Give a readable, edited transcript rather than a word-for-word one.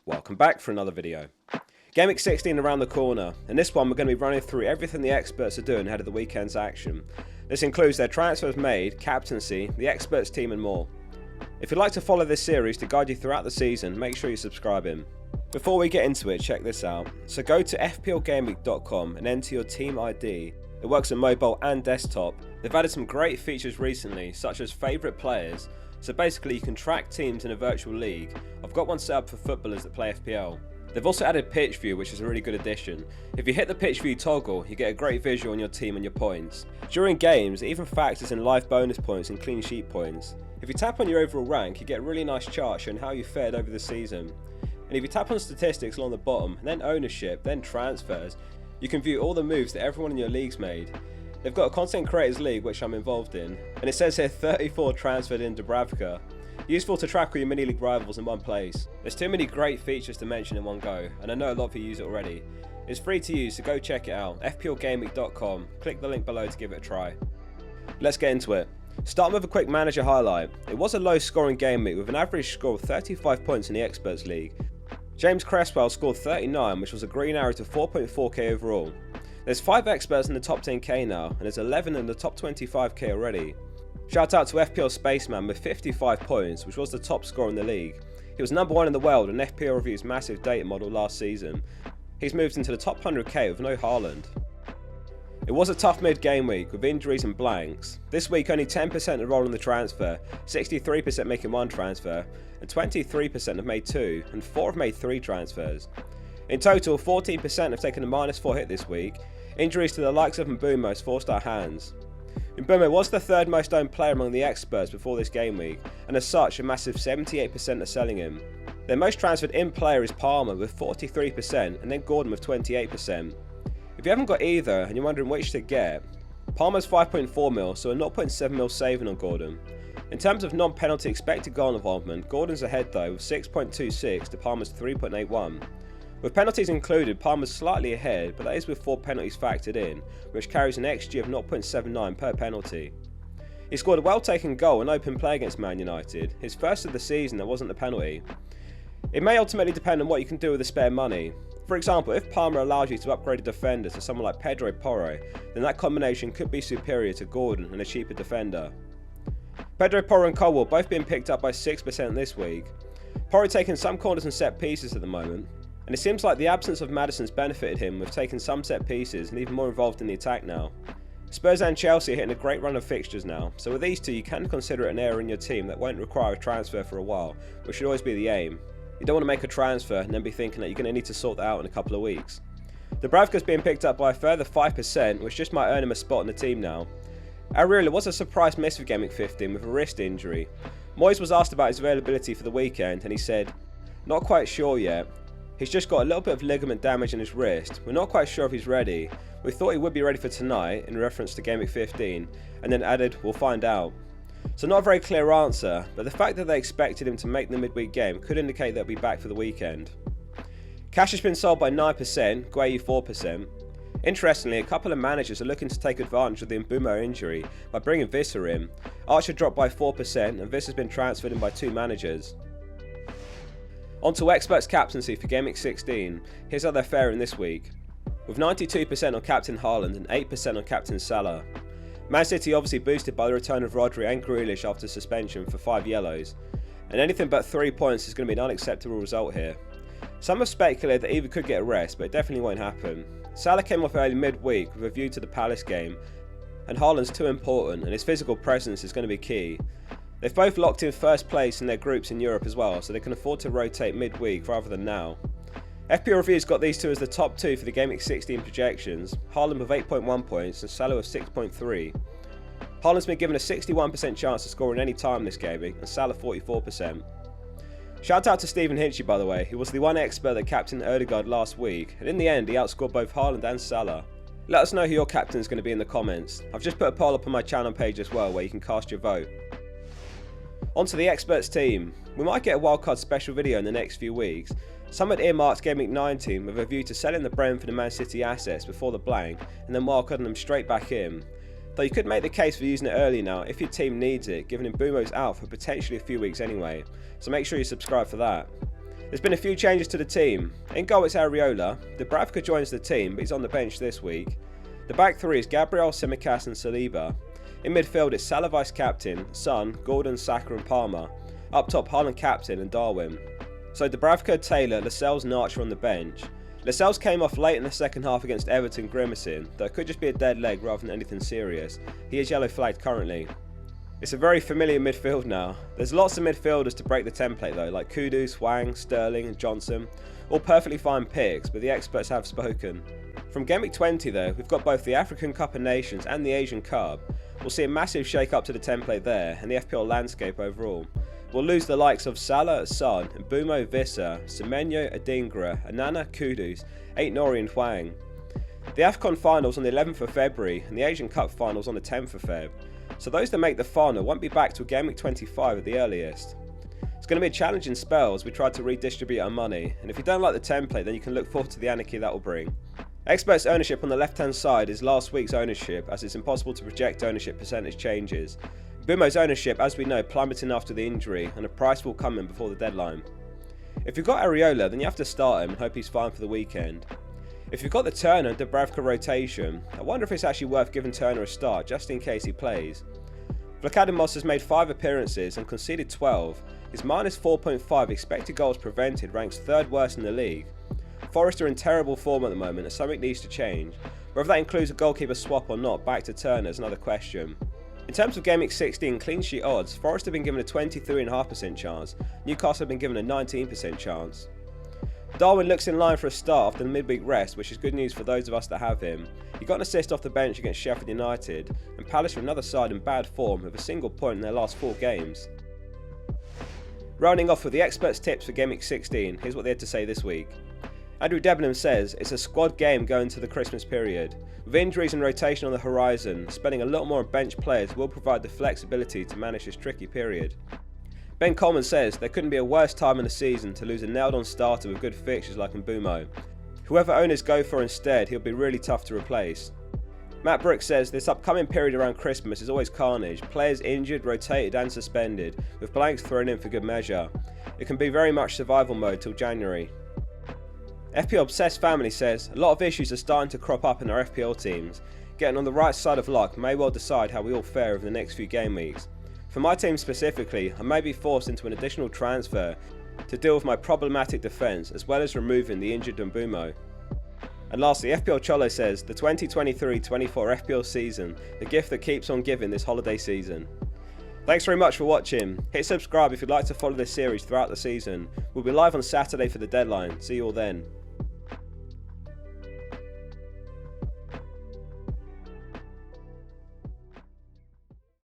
Welcome back for another video. Gameweek 16 around the corner. In this one we're going to be running through everything the experts are doing ahead of the weekend's action. This includes their transfers made, captaincy, the experts team and more. If you'd like to follow this series to guide you throughout the season, make sure you subscribe in. Before we get into it, check this out. So go to fplgameweek.com and enter your team ID. It works on mobile and desktop. They've added some great features recently, such as favourite players. So basically you can track teams in a virtual league. I've got one set up for footballers that play FPL. They've also added pitch view, which is a really good addition. If you hit the pitch view toggle, you get a great visual on your team and your points. During games, it even factors in live bonus points and clean sheet points. If you tap on your overall rank, you get a really nice chart showing how you fared over the season. And if you tap on statistics along the bottom, and then ownership, then transfers, you can view all the moves that everyone in your league's made. They've got a content creators league which I'm involved in, and it says here 34 transferred in Dubravka. Useful to track all your mini league rivals in one place. There's too many great features to mention in one go, and I know a lot of you use it already. It's free to use, so go check it out, fplgameweek.com, click the link below to give it a try. Let's get into it. Starting with a quick manager highlight. It was a low scoring game week with an average score of 35 points in the Experts League. James Cresswell scored 39, which was a green arrow to 4.4k overall. There's 5 experts in the top 10k now, and there's 11 in the top 25k already. Shout out to FPL Spaceman with 55 points, which was the top scorer in the league. He was number 1 in the world in FPL Review's massive data model last season. He's moved into the top 100k with no Haaland. It was a tough mid-game week with injuries and blanks. This week only 10% enrolled in the transfer, 63% making 1 transfer, and 23% have made 2, and 4 have made 3 transfers. In total, 14% have taken a -4 hit this week. Injuries to the likes of Mbeumo has forced our hands. Mbeumo was the 3rd most owned player among the experts before this game week, and as such a massive 78% are selling him. Their most transferred in player is Palmer with 43%, and then Gordon with 28%. If you haven't got either and you're wondering which to get, Palmer's 5.4 mil, so a 0.7 mil saving on Gordon. In terms of non-penalty expected goal involvement, Gordon's ahead though with 6.26 to Palmer's 3.81. With penalties included, Palmer's slightly ahead, but that is with 4 penalties factored in, which carries an XG of 0.79 per penalty. He scored a well-taken goal in open play against Man United, his first of the season that wasn't a penalty. It may ultimately depend on what you can do with the spare money. For example, if Palmer allows you to upgrade a defender to someone like Pedro Porro, then that combination could be superior to Gordon and a cheaper defender. Pedro Porro and Colwell both being picked up by 6% this week. Porro taking some corners and set pieces at the moment, and it seems like the absence of Maddison's benefited him with taking some set pieces and even more involved in the attack now. Spurs and Chelsea are hitting a great run of fixtures now, so with these two you can consider it an area in your team that won't require a transfer for a while, which should always be the aim. You don't want to make a transfer and then be thinking that you're going to need to sort that out in a couple of weeks. Dubravka's being picked up by a further 5%, which just might earn him a spot in the team now. Ariel was a surprise miss for Gameweek 15 with a wrist injury. Moyes was asked about his availability for the weekend and he said, "Not quite sure yet. He's just got a little bit of ligament damage in his wrist. We're not quite sure if he's ready. We thought he would be ready for tonight," in reference to Gameweek 15, and then added, "We'll find out." So not a very clear answer, but the fact that they expected him to make the midweek game could indicate they'll be back for the weekend. Cash has been sold by 9%, Gueye 4%. Interestingly, a couple of managers are looking to take advantage of the Mbeumo injury by bringing Visser in. Archer dropped by 4% and Visser's been transferred in by 2 managers. On to Experts Captaincy for Gameweek 16, here's how they're faring this week. With 92% on Captain Haaland and 8% on Captain Salah. Man City obviously boosted by the return of Rodri and Grealish after suspension for 5 yellows, and anything but 3 points is going to be an unacceptable result here. Some have speculated that either could get a rest, but it definitely won't happen. Salah came off early midweek with a view to the Palace game, and Haaland's too important and his physical presence is going to be key. They've both locked in first place in their groups in Europe as well, so they can afford to rotate midweek rather than now. FPL Review's got these two as the top 2 for the Gameweek 16 projections, Haaland with 8.1 points and Salah with 6.3. Haaland's been given a 61% chance to score in any time this game week and Salah 44%. Shout out to Stephen Hinchy by the way, he was the one expert that captained Odegaard last week, and in the end he outscored both Haaland and Salah. Let us know who your captain is going to be in the comments. I've just put a poll up on my channel page as well where you can cast your vote. On to the experts team. We might get a wildcard special video in the next few weeks. Some had earmarked Gameweek 19 with a view to selling the Brentford and Man City assets before the blank and then wildcarding them straight back in. Though you could make the case for using it early now if your team needs it, given Mbeumo's out for potentially a few weeks anyway, so make sure you subscribe for that. There's been a few changes to the team. In goal it's Areola. Dubravka joins the team, but he's on the bench this week. The back three is Gabriel, Tsimikas and Saliba. In midfield it's Salah vice captain, Son, Gordon, Saka and Palmer. Up top Haaland captain and Darwin. So Dubravka, Taylor, Lascelles and Archer on the bench. Lascelles came off late in the second half against Everton grimacing, though it could just be a dead leg rather than anything serious. He is yellow flagged currently. It's a very familiar midfield now. There's lots of midfielders to break the template though, like Kudus, Hwang, Sterling and Johnson. All perfectly fine picks, but the experts have spoken. From Gameweek 20 though, we've got both the African Cup of Nations and the Asian Cup. We'll see a massive shake up to the template there, and the FPL landscape overall. We'll lose the likes of Salah, Son, Mbumo, Visser, Semenyo, Adingra, Anana, Kudus, Aït-Nouri and Hwang. The AFCON finals on the 11th of February and the Asian Cup finals on the 10th of Feb. So those that make the final won't be back till Gameweek 25 at the earliest. It's going to be a challenging spell as we try to redistribute our money, and if you don't like the template then you can look forward to the anarchy that will bring. Experts ownership on the left hand side is last week's ownership, as it's impossible to project ownership percentage changes. Bumo's ownership, as we know, plummeting after the injury, and a price will come in before the deadline. If you've got Areola then you have to start him and hope he's fine for the weekend. If you've got the Turner and Dubravka rotation, I wonder if it's actually worth giving Turner a start just in case he plays. Vlachodimos has made 5 appearances and conceded 12. His minus 4.5 expected goals prevented ranks 3rd worst in the league. Forest are in terrible form at the moment and something needs to change. Whether that includes a goalkeeper swap or not, back to Turner is another question. In terms of Gameweek 16 clean sheet odds, Forest have been given a 23.5% chance, Newcastle have been given a 19% chance. Darwin looks in line for a start after the midweek rest, which is good news for those of us that have him. He got an assist off the bench against Sheffield United, and Palace are another side in bad form with a single point in their last 4 games. Rounding off with the experts' tips for Gameweek 16, here's what they had to say this week. Andrew Debenham says it's a squad game going to the Christmas period. With injuries and rotation on the horizon, spending a lot more on bench players will provide the flexibility to manage this tricky period. Ben Coleman says there couldn't be a worse time in the season to lose a nailed-on starter with good fixtures like Mbumo. Whoever owners go for instead, he'll be really tough to replace. Matt Brooks says this upcoming period around Christmas is always carnage, players injured, rotated and suspended, with blanks thrown in for good measure. It can be very much survival mode till January. FPL Obsessed Family says a lot of issues are starting to crop up in our FPL teams. Getting on the right side of luck may well decide how we all fare over the next few game weeks. For my team specifically, I may be forced into an additional transfer to deal with my problematic defence as well as removing the injured Mbumo. And lastly, FPL Cholo says the 2023-24 FPL season, the gift that keeps on giving this holiday season. Thanks very much for watching. Hit subscribe if you'd like to follow this series throughout the season. We'll be live on Saturday for the deadline. See you all then.